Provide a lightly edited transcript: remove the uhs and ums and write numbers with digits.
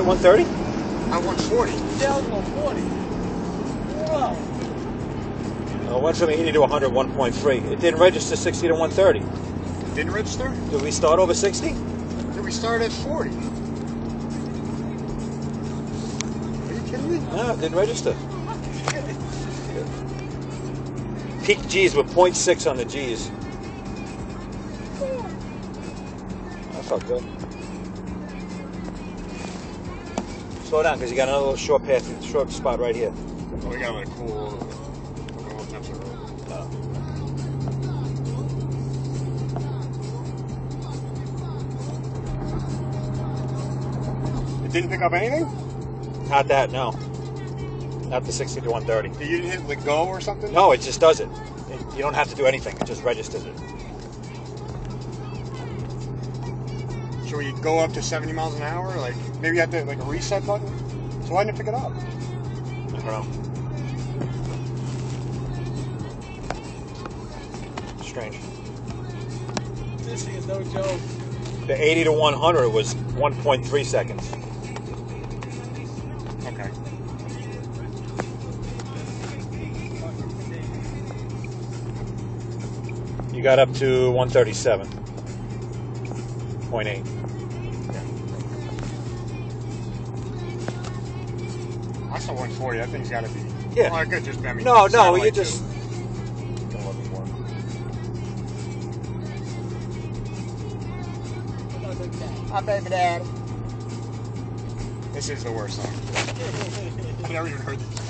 at 130? At 140. Yeah, 140. Whoa. It went from 80 to 100, 1.3. It didn't register 60 to 130. Didn't register? Did we start over 60? Did we start at 40? Are you kidding me? No, it didn't register. Peak G's were 0.6 on the G's. That felt good. Slow down, because you got another little short path, short spot right here. Oh, we got like a cool temps of road. It didn't pick up anything? Not that, no. Not the 60 to 130. You didn't hit like go or something? No, it just does it. You don't have to do anything. It just registers it. Should we go up to 70 miles an hour? Like maybe you have to like a reset button? So why didn't it pick it up? I don't know. Strange. This thing is no joke. The 80 to 100 was 1.3 seconds. Okay. You got up to 137.8. I saw 140. That thing's got to be. Yeah. Well, I could just. I mean, No, you satellite just. too. Hi, baby dad. This is the worst song. I've never even heard this.